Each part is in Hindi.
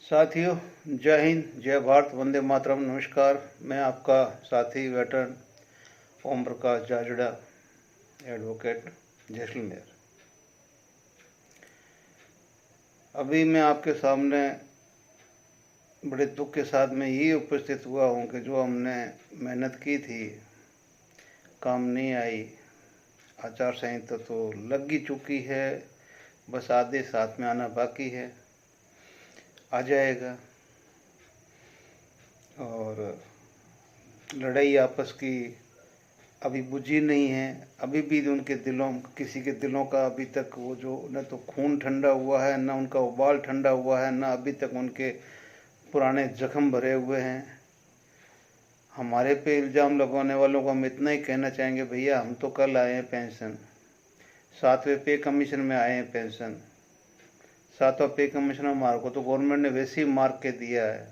साथियों, जय हिंद, जय भारत, वंदे मातरम। नमस्कार। मैं आपका साथी वेटरन ओम प्रकाश जाजड़ा, एडवोकेट, जैसलमेर। अभी मैं आपके सामने बड़े दुख के साथ में ये उपस्थित हुआ हूँ कि जो हमने मेहनत की थी काम नहीं आई। आचार संहिता तो लग ही चुकी है, बस आदेश हाथ में आना बाकी है, आ जाएगा। और लड़ाई आपस की अभी बुझी नहीं है। अभी भी उनके दिलों, किसी के दिलों का अभी तक वो जो न तो खून ठंडा हुआ है, न उनका उबाल ठंडा हुआ है, न अभी तक उनके पुराने जख्म भरे हुए हैं। हमारे पे इल्ज़ाम लगाने वालों को हम इतना ही कहना चाहेंगे, भैया हम तो कल आए हैं पेंशन, 7वें पे कमीशन में आए हैं पेंशन। 7वां पे कमीशन हमारे को तो गवर्नमेंट ने वैसे ही मार के दिया है,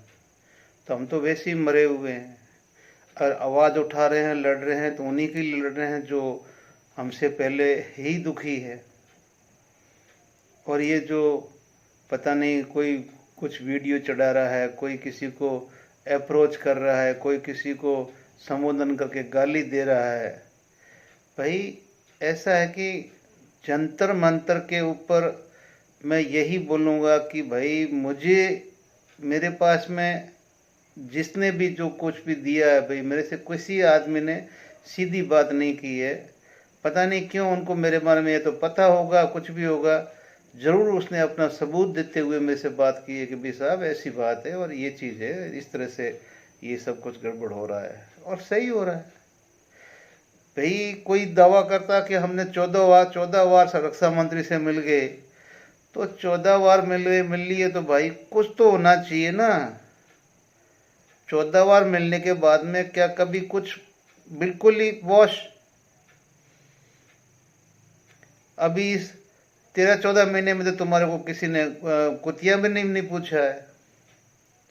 तो हम तो वैसे ही मरे हुए हैं। और आवाज़ उठा रहे हैं, लड़ रहे हैं, तो उन्हीं के लिए लड़ रहे हैं जो हमसे पहले ही दुखी है। और ये जो पता नहीं कोई कुछ वीडियो चढ़ा रहा है, कोई किसी को अप्रोच कर रहा है, कोई किसी को संबोधन करके गाली दे रहा है। भाई ऐसा है कि जंतर मंतर के ऊपर मैं यही बोलूँगा कि भाई मुझे, मेरे पास में जिसने भी जो कुछ भी दिया है, भाई मेरे से किसी आदमी ने सीधी बात नहीं की है। पता नहीं क्यों उनको मेरे बारे में, ये तो पता होगा, कुछ भी होगा, ज़रूर उसने अपना सबूत देते हुए मेरे से बात की है कि भाई साहब ऐसी बात है और ये चीज़ है, इस तरह से ये सब कुछ गड़बड़ हो रहा है और सही हो रहा है। भाई कोई दावा करता कि हमने 14 बार रक्षा मंत्री से मिल गए, तो 14 बार मिल लिए तो भाई कुछ तो होना चाहिए ना। 14 बार मिलने के बाद में क्या कभी कुछ बिल्कुल ही वॉश? अभी इस 13-14 महीने में तो तुम्हारे को किसी ने कुतिया भी नहीं पूछा है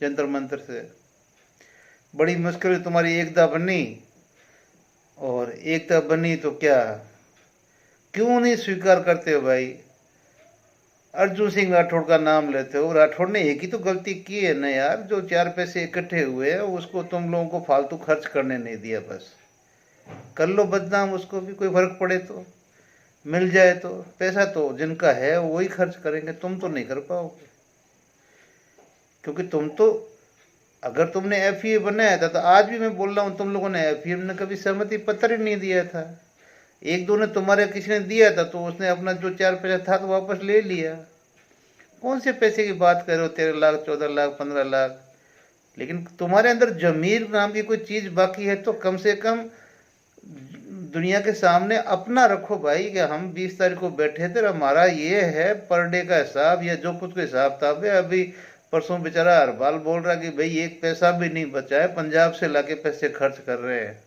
जंतर मंतर से। बड़ी मुश्किल से तुम्हारी एकता बनी, और एकता बनी तो क्या, क्यों नहीं स्वीकार करते हो भाई? अर्जुन सिंह राठौड़ का नाम लेते हो। राठौड़ ने एक ही तो गलती की है ना यार, जो 4 पैसे इकट्ठे हुए हैं उसको तुम लोगों को फालतू खर्च करने नहीं दिया। बस कर लो बदनाम, उसको भी कोई फर्क पड़े तो, मिल जाए तो। पैसा तो जिनका है वही खर्च करेंगे, तुम तो नहीं कर पाओगे। क्योंकि तुम तो, अगर तुमने एफईए बनाया था तो आज भी मैं बोल रहा हूँ, तुम लोगों ने एफईए में कभी सहमति पत्र ही नहीं दिया था। एक दो ने तुम्हारे किसी ने दिया था तो उसने अपना जो 4 पैसा था तो वापस ले लिया। कौन से पैसे की बात कर रहे हो? 13 लाख, 14 लाख, 15 लाख। लेकिन तुम्हारे अंदर जमीर नाम की कोई चीज बाकी है तो कम से कम दुनिया के सामने अपना रखो भाई, कि हम 20 तारीख को बैठे थे, हमारा ये है पर डे का हिसाब या जो कुछ का हिसाब था। अभी परसों बेचारा हरबाल बोल रहा कि भाई एक पैसा भी नहीं बचा है, पंजाब से लाके पैसे खर्च कर रहे हैं।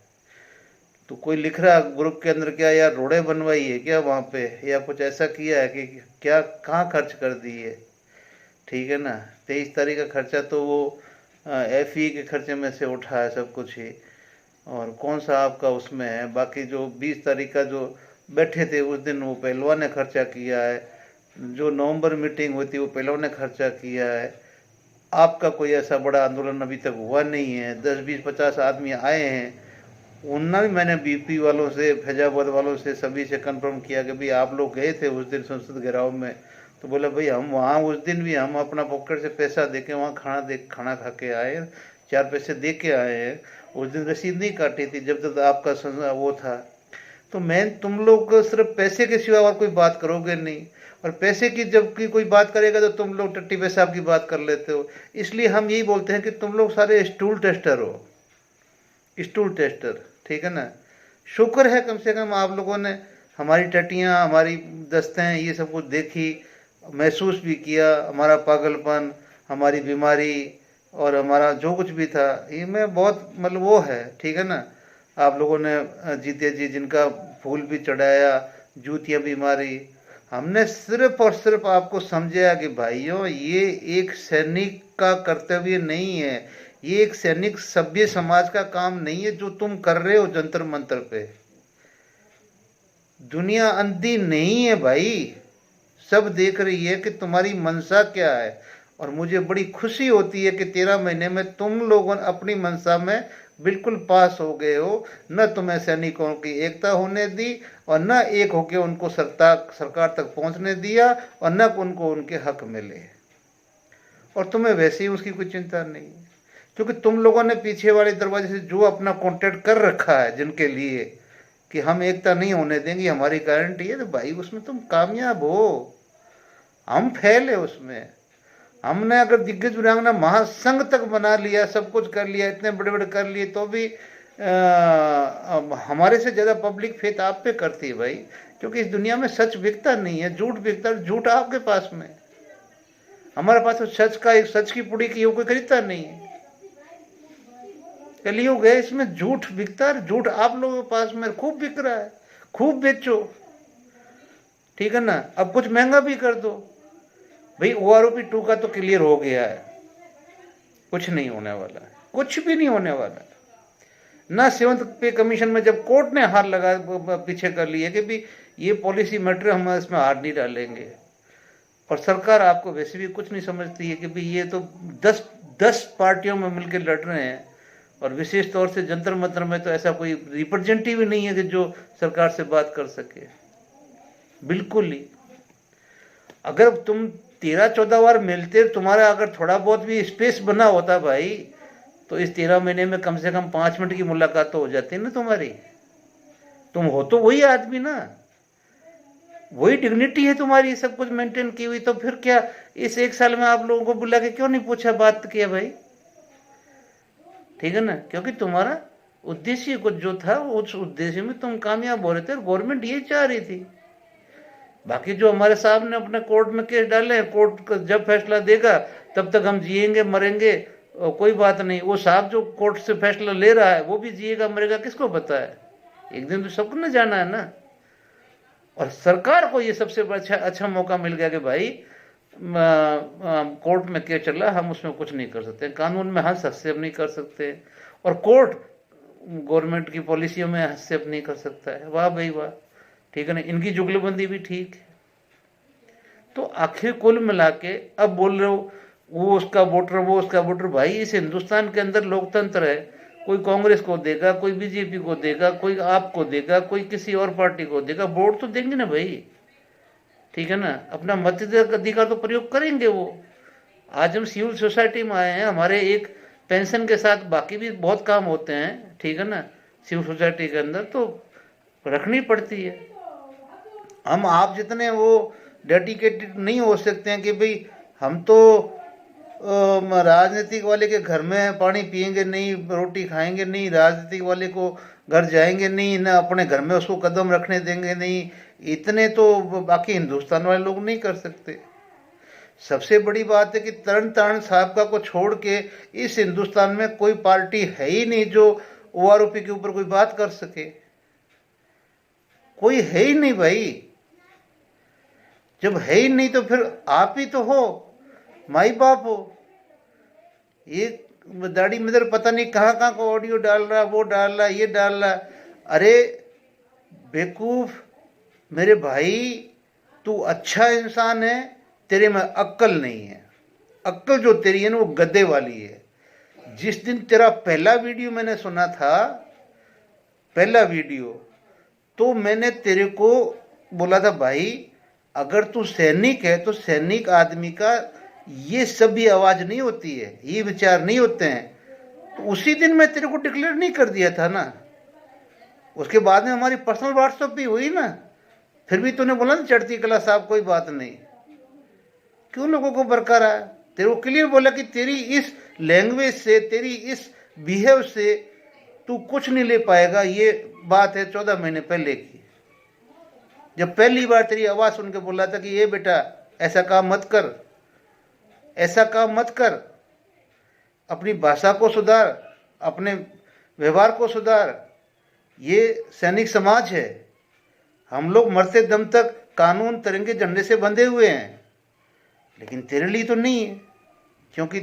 तो कोई लिख रहा ग्रुप के अंदर, क्या यार रोडे बनवाई है क्या वहाँ पे, या कुछ ऐसा किया है कि क्या, कहाँ खर्च कर दी है? ठीक है ना। 23 तारीख का खर्चा तो वो एफई के खर्चे में से उठा है सब कुछ ही, और कौन सा आपका उसमें है? बाकी जो 20 तारीख का जो बैठे थे उस दिन वो पहलवान ने खर्चा किया है, जो नवंबर मीटिंग हुई थी वो पहलवान ने खर्चा किया है। आपका कोई ऐसा बड़ा आंदोलन अभी तक हुआ नहीं है। 10-20-50 आदमी आए हैं, उनना भी मैंने बीपी वालों से, फैजाबाद वालों से, सभी से कंफर्म किया कि भाई आप लोग गए थे उस दिन संसद घेराव में? तो बोला भाई हम वहाँ उस दिन भी हम अपना पॉकेट से पैसा दे के वहाँ खाना खा के आए, 4 पैसे दे के आए हैं। उस दिन रसीद नहीं काटी थी जब तक आपका वो था। तो मैं, तुम लोग सिर्फ पैसे के सिवा और कोई बात करोगे नहीं, और पैसे की जब की कोई बात करेगा तो तुम लोग टट्टी पेशाब की बात कर लेते हो। इसलिए हम यही बोलते हैं कि तुम लोग सारे स्टूल टेस्टर हो, स्टूल टेस्टर। ठीक है ना। शुक्र है कम से कम आप लोगों ने हमारी टट्टियाँ, हमारी दस्तें, ये सब कुछ देखी, महसूस भी किया, हमारा पागलपन, हमारी बीमारी और हमारा जो कुछ भी था, ये में बहुत मतलब वो है। ठीक है ना। आप लोगों ने जीते जी जिनका फूल भी चढ़ाया, जूतियाँ भी मारी। हमने सिर्फ और सिर्फ आपको समझाया कि भाइयों ये एक सैनिक का कर्तव्य नहीं है, ये एक सैनिक सभ्य समाज का काम नहीं है जो तुम कर रहे हो जंतर मंतर पे। दुनिया अंधी नहीं है भाई, सब देख रही है कि तुम्हारी मंशा क्या है और मुझे बड़ी खुशी होती है कि 13 महीने में तुम लोगों अपनी मंशा में बिल्कुल पास हो गए हो। न तुम्हें सैनिकों की एकता होने दी और न एक होकर उनको सरकार तक पहुंचने दिया और न उनको उनके हक मिले। और तुम्हें वैसे ही उसकी कोई चिंता नहीं है, क्योंकि तुम लोगों ने पीछे वाले दरवाजे से जो अपना कॉन्ट्रैक्ट कर रखा है जिनके लिए कि हम एकता नहीं होने देंगे, हमारी गारंटी है, तो भाई उसमें तुम कामयाब हो। हम फेल है उसमें। हमने अगर दिग्गज वीरांगना महासंघ तक बना लिया, सब कुछ कर लिया, इतने बड़े बड़े कर लिए, तो भी हमारे से ज़्यादा पब्लिक फेथ आप पे करती है भाई, क्योंकि इस दुनिया में सच बिकता नहीं है, झूठ बिकता है। झूठ आपके पास में, हमारे पास तो सच का एक सच की पुड़ी की कोई खरीदता नहीं है। कलयुग है, इसमें झूठ बिकता है। झूठ आप लोगों के पास में खूब बिक रहा है, खूब बेचो, ठीक है ना। अब कुछ महंगा भी कर दो भाई। OROP 2 का तो क्लियर हो गया है, कुछ नहीं होने वाला है, कुछ भी नहीं होने वाला है। ना 7th पे कमीशन में जब कोर्ट ने हार लगा पीछे कर लिया कि भी ये पॉलिसी मैटर, हम इसमें हार नहीं डालेंगे। और सरकार आपको वैसे भी कुछ नहीं समझती है कि भाई ये तो 10 पार्टियों में मिलकर लड़ रहे हैं, और विशेष तौर से जंतर मंतर में तो ऐसा कोई रिप्रेजेंटेटिव नहीं है कि जो सरकार से बात कर सके, बिल्कुल ही। अगर तुम 13-14 बार मिलते, तुम्हारा अगर थोड़ा बहुत भी स्पेस बना होता भाई, तो इस 13 महीने में कम से कम 5 मिनट की मुलाकात तो हो जाती है ना तुम्हारी। तुम हो तो वही आदमी ना, वही डिग्निटी है तुम्हारी, सब कुछ मेंटेन की हुई। तो फिर क्या इस 1 साल में आप लोगों को बुला के क्यों नहीं पूछा, बात किया भाई, ठीक है ना। क्योंकि तुम्हारा उद्देश्य कुछ जो था, उस उद्देश्य में तुम कामयाब हो रहे थे, और गवर्नमेंट ये चाह रही थी। बाकी जो हमारे साहब ने अपने कोर्ट में केस डाले हैं, कोर्ट जब फैसला देगा तब तक हम जिएंगे मरेंगे, कोई बात नहीं। वो साहब जो कोर्ट से फैसला ले रहा है वो भी जिएगा मरेगा, किसको पता है, एक दिन तो सबको न जाना है ना। और सरकार को ये सबसे अच्छा मौका मिल गया कि भाई कोर्ट में केस चल रहा है, हम उसमें कुछ नहीं कर सकते, कानून में हस्तक्षेप नहीं कर सकते, और कोर्ट गवर्नमेंट की पॉलिसियों में हस्तक्षेप नहीं कर सकता है। वाह भाई वाह, ठीक है ना। इनकी जुगलबंदी भी ठीक है। तो आखिर कुल मिला के अब बोल रहे हो वो उसका वोटर, वो उसका वोटर। भाई इस हिंदुस्तान के अंदर लोकतंत्र है, कोई कांग्रेस को देगा, कोई बीजेपी को देगा, कोई आपको देगा, कोई किसी और पार्टी को देगा, वोट तो देंगे ना भाई, ठीक है ना। अपना मताधिकार तो प्रयोग करेंगे वो। आज हम सिविल सोसाइटी में आए हैं, हमारे एक पेंशन के साथ बाकी भी बहुत काम होते हैं, ठीक है ना, सिविल सोसाइटी के अंदर तो रखनी पड़ती है। हम आप जितने वो डेडिकेटेड नहीं हो सकते हैं कि भाई हम तो राजनीतिक वाले के घर में पानी पिएंगे नहीं, रोटी खाएंगे नहीं, राजनीतिक वाले को घर जाएंगे नहीं, ना अपने घर में उसको कदम रखने देंगे नहीं, इतने तो बाकी हिंदुस्तान वाले लोग नहीं कर सकते। सबसे बड़ी बात है कि तरन तारण साहब का को छोड़ के इस हिंदुस्तान में कोई पार्टी है ही नहीं जो OROP के ऊपर कोई बात कर सके, कोई है ही नहीं भाई। जब है ही नहीं तो फिर आप ही तो हो, माई बाप हो। ये दाढ़ी मदर पता नहीं कहाँ कहाँ को ऑडियो डाल रहा, वो डाल रहा, ये डाल रहा। अरे बेवकूफ मेरे भाई, तू अच्छा इंसान है, तेरे में अक्ल नहीं है। अक्ल जो तेरी है ना वो गधे वाली है। जिस दिन तेरा पहला वीडियो मैंने सुना था, पहला वीडियो, तो मैंने तेरे को बोला था भाई अगर तू सैनिक है तो सैनिक आदमी का ये सब भी आवाज नहीं होती है, ये विचार नहीं होते हैं। तो उसी दिन मैं तेरे को डिक्लेयर नहीं कर दिया था ना। उसके बाद में हमारी पर्सनल व्हाट्सएप भी हुई ना, फिर भी तूने बोला ना चढ़ती कला साहब कोई बात नहीं। क्यों लोगों को बरकरार है? तेरे को क्लियर बोला कि तेरी इस लैंग्वेज से, तेरी इस बिहेव से तू कुछ नहीं ले पाएगा। ये बात है 14 महीने पहले की, जब पहली बार तेरी आवाज सुन के बोला था कि ये बेटा ऐसा काम मत कर, ऐसा काम मत कर, अपनी भाषा को सुधार, अपने व्यवहार को सुधार। ये सैनिक समाज है, हम लोग मरते दम तक कानून तिरंगे झंडे से बंधे हुए हैं, लेकिन तेरे लिए तो नहीं है, क्योंकि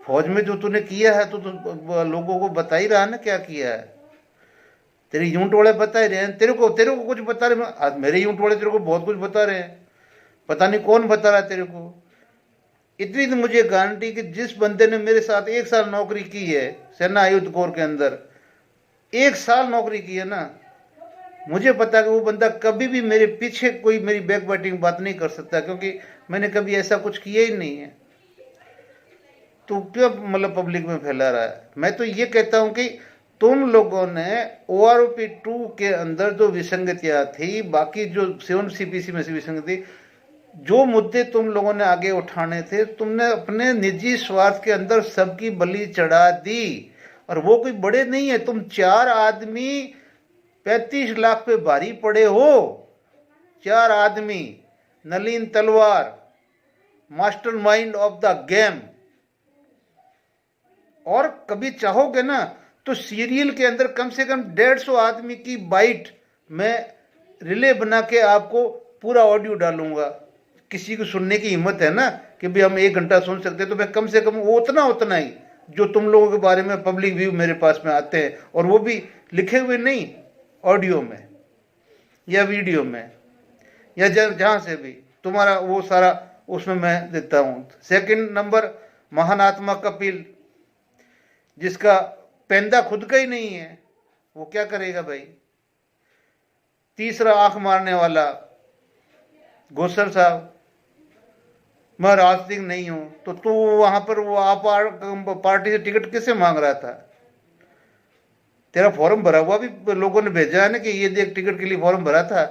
फौज में जो तूने किया है तो लोगों को बता ही रहा ना क्या किया है। तेरे यूंट वाले बता ही रहे हैं, तेरे को कुछ बता रहे हैं। आज मेरे यूंट वाले तेरे को बहुत कुछ बता रहे हैं, पता नहीं कौन बता रहा है तेरे को। इतनी तो मुझे गारंटी कि जिस बंदे ने मेरे साथ 1 साल नौकरी की है सेना आयुध कोर के अंदर, 1 साल नौकरी की है ना, मुझे पता है कि वो बंदा कभी भी मेरे पीछे कोई मेरी बैक बाइटिंग बात नहीं कर सकता, क्योंकि मैंने कभी ऐसा कुछ किया ही नहीं है। तो क्यों मतलब पब्लिक में फैला रहा है? मैं तो ये कहता हूं कि तुम लोगों ने OROP 2 के अंदर जो विसंगतियां थी, बाकी जो 7 CPC में से विसंगति, जो मुद्दे तुम लोगों ने आगे उठाने थे, तुमने अपने निजी स्वार्थ के अंदर सबकी बलि चढ़ा दी। और वो कोई बड़े नहीं है, तुम 4 आदमी 35 लाख पे भारी पड़े हो। 4 आदमी, नलिन तलवार, मास्टरमाइंड ऑफ द गेम। और कभी चाहोगे ना तो सीरियल के अंदर कम से कम 150 आदमी की बाइट मैं रिले बना के आपको पूरा ऑडियो डालूंगा। किसी को सुनने की हिम्मत है ना कि भी हम 1 घंटा सुन सकते, तो मैं कम से कम वो उतना ही जो तुम लोगों के बारे में पब्लिक व्यू मेरे पास में आते हैं, और वो भी लिखे हुए नहीं, ऑडियो में या वीडियो में या जहां से भी, तुम्हारा वो सारा उसमें मैं देता हूं। सेकंड नंबर, महान आत्मा कपिल, जिसका पेंदा खुद का ही नहीं है, वो क्या करेगा भाई। तीसरा, आंख मारने वाला गोसर साहब, मैं राजनीतिक नहीं हूं, तो तू वहां पर वो आप पार्टी से टिकट किसे मांग रहा था? तेरा फॉर्म भरा हुआ भी लोगों ने भेजा है ना कि ये देख टिकट के लिए फॉर्म भरा था,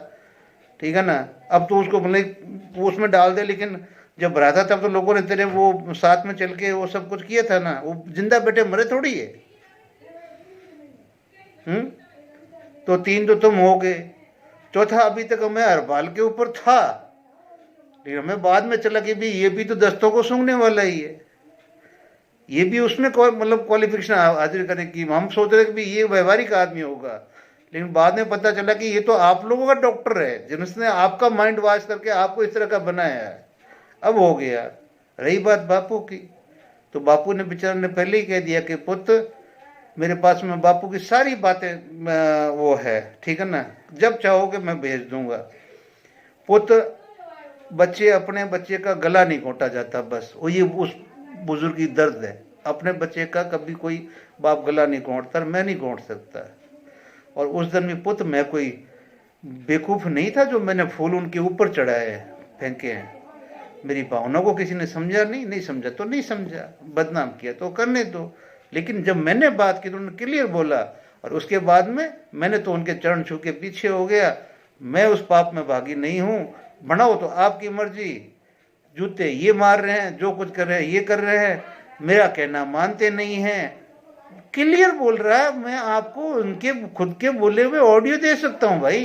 ठीक है ना। अब तो उसको मतलब उसमें डाल दे, लेकिन जब भरा था तब तो लोगों ने तेरे वो साथ में चल के वो सब कुछ किया था ना, वो जिंदा बैठे मरे थोड़ी है। तो 3 तो तुम हो गए। चौथा, अभी तक मैं हरपाल के ऊपर था, लेकिन हमें बाद में चला कि भी ये भी तो दस्तों को सूंघने वाला ही है, ये भी उसमें मतलब क्वालिफिकेशन हाजिर करने की। हम सोच रहे कि भी ये व्यवहारिक आदमी होगा, लेकिन बाद में पता चला कि ये तो आप लोगों का डॉक्टर है, जिसने आपका माइंड वॉश करके आपको इस तरह का बनाया है। अब हो गया। रही बात बापू की, तो बापू ने बेचारे ने पहले ही कह दिया कि पुत्र, मेरे पास में बापू की सारी बातें वो है, ठीक है ना, जब चाहोगे मैं भेज दूंगा। पुत्र, बच्चे अपने बच्चे का गला नहीं घोंटा जाता, बस वो ये उस बुजुर्ग की दर्द है। अपने बच्चे का कभी कोई बाप गला नहीं घोंटता, मैं नहीं घोंट सकता। और उस दिन में पुत्र, मैं कोई बेवकूफ नहीं था जो मैंने फूल उनके ऊपर चढ़ाए फेंके हैं। मेरी भावना को किसी ने समझा नहीं समझा तो नहीं समझा, बदनाम किया तो करने दो। लेकिन जब मैंने बात की तो उन्होंने क्लियर बोला, और उसके बाद में मैंने तो उनके चरण छू के पीछे हो गया। मैं उस पाप में भागी नहीं हूं। बनाओ तो आपकी मर्जी, जूते ये मार रहे हैं, जो कुछ कर रहे हैं ये कर रहे हैं, मेरा कहना मानते नहीं हैं। क्लियर बोल रहा है। मैं आपको उनके खुद के बोले हुए ऑडियो दे सकता हूं भाई।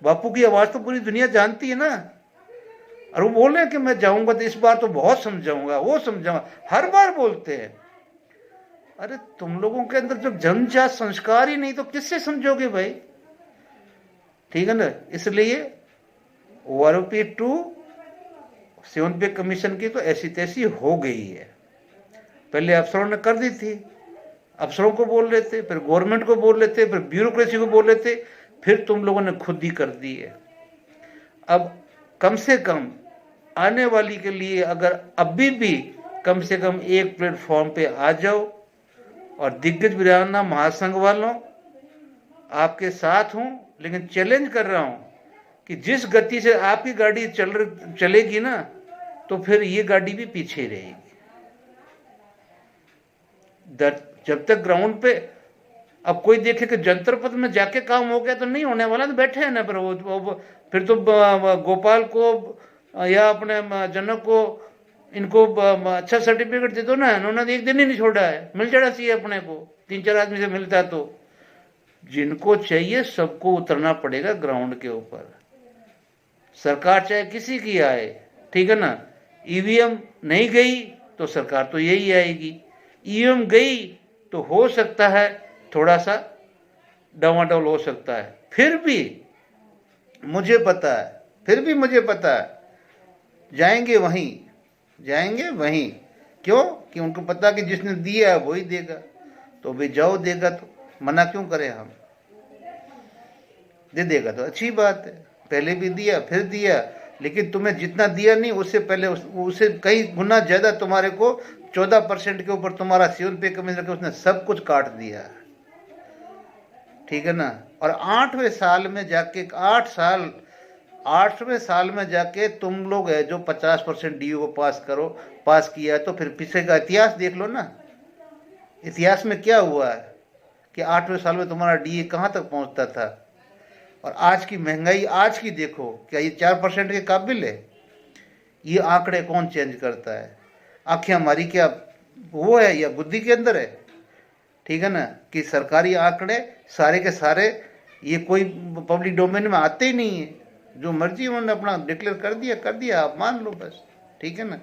बापू की आवाज तो पूरी दुनिया जानती है ना। और वो बोल रहे हैं कि मैं जाऊंगा तो इस बार तो बहुत समझाऊंगा, वो समझाऊंगा, हर बार बोलते हैं। अरे तुम लोगों के अंदर जब जन्मजात संस्कार ही नहीं तो किससे समझोगे भाई, ठीक है ना। इसलिए OROP 2 7 पे कमीशन की तो ऐसी तैसी हो गई है। पहले अफसरों ने कर दी थी, अफसरों को बोल रहे थे, फिर गवर्नमेंट को बोल रहे थे, फिर ब्यूरोक्रेसी को बोल रहे थे, फिर तुम लोगों ने खुद ही कर दी है। अब कम से कम आने वाली के लिए अगर अभी भी कम से कम एक प्लेटफॉर्म पे आ जाओ, और दिग्गज वीरांगना महासंघ वालों आपके साथ हूं, लेकिन चैलेंज कर रहा हूं कि जिस गति से आपकी गाड़ी चलेगी ना, तो फिर ये गाड़ी भी पीछे रहेगी। जब तक ग्राउंड पे अब कोई देखे कि जंतर पथ में जाके काम हो गया तो नहीं होने वाला, तो बैठे हैं ना। पर वो फिर तो गोपाल को या अपने जनक को इनको अच्छा सर्टिफिकेट दे दो ना। इन्होंने एक दिन ही नहीं छोड़ा है, मिल जाना चाहिए अपने को, 3-4 आदमी से मिलता। तो जिनको चाहिए सबको उतरना पड़ेगा ग्राउंड के ऊपर। सरकार चाहे किसी की आए, ठीक है ना। EVM नहीं गई तो सरकार तो यही आएगी, EVM गई तो हो सकता है थोड़ा सा डावाडोल हो सकता है। फिर भी मुझे पता है जाएंगे वहीं। क्यों? कि उनको पता कि जिसने दिया है वही देगा, तो भी जाओ, देगा तो मना क्यों करें हम। दे देगा तो अच्छी बात है, पहले भी दिया फिर दिया, लेकिन तुम्हें जितना दिया नहीं उससे पहले उससे कई गुना ज्यादा तुम्हारे को 14% के ऊपर तुम्हारा सिविल पे कमीशन रखे, उसने सब कुछ काट दिया। ठीक है ना। और 8वें साल में जाके 8वें साल में जाके तुम लोग है जो 50% डीयू को पास किया है, तो फिर पीछे का इतिहास देख लो ना। इतिहास में क्या हुआ है कि 8वें साल में तुम्हारा डीए कहाँ तक पहुंचता था, और आज की महंगाई आज की देखो, क्या ये 4% के काबिल है? ये आंकड़े कौन चेंज करता है? आंखें हमारी क्या वो है या बुद्धि के अंदर है? ठीक है ना, कि सरकारी आंकड़े सारे के सारे ये कोई पब्लिक डोमेन में आते ही नहीं है, जो मर्जी उन्होंने अपना डिक्लेयर कर दिया, आप मान लो बस। ठीक है ना।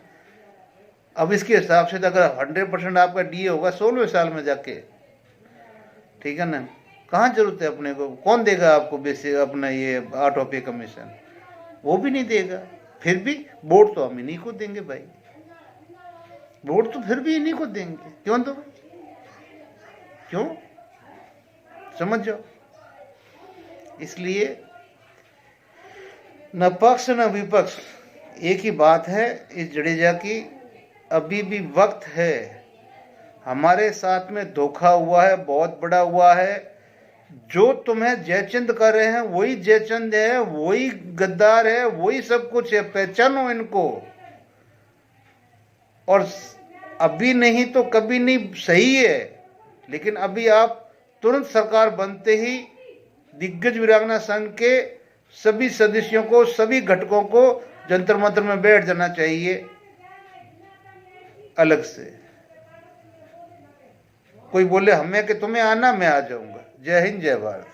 अब इसके हिसाब से अगर 100% आपका डीए होगा 16वें साल में जाके, ठीक है ना, कहाँ जरूरत है अपने को? कौन देगा आपको बेसिक अपना ये ऑटो पे कमीशन? वो भी नहीं देगा। फिर भी वोट तो हम इन्हीं को देंगे भाई, वोट तो फिर भी इन्हीं को देंगे। क्यों दो? क्यों? समझ जाओ। इसलिए न पक्ष न विपक्ष, एक ही बात है इस जडेजा की, अभी भी वक्त है। हमारे साथ में धोखा हुआ है, बहुत बड़ा हुआ है। जो तुम्हें जयचंद कर रहे हैं वही जयचंद है, वही गद्दार है, वही सब कुछ है। पहचानो इनको। और अभी नहीं तो कभी नहीं, सही है, लेकिन अभी आप तुरंत सरकार बनते ही दिग्गज वीरांगना संघ के सभी सदस्यों को, सभी घटकों को जंतर मंतर में बैठ जाना चाहिए अलग से। कोई बोले हमें कि तुम्हें आना, मैं आ जाऊंगा। जय हिंद, जय भारत।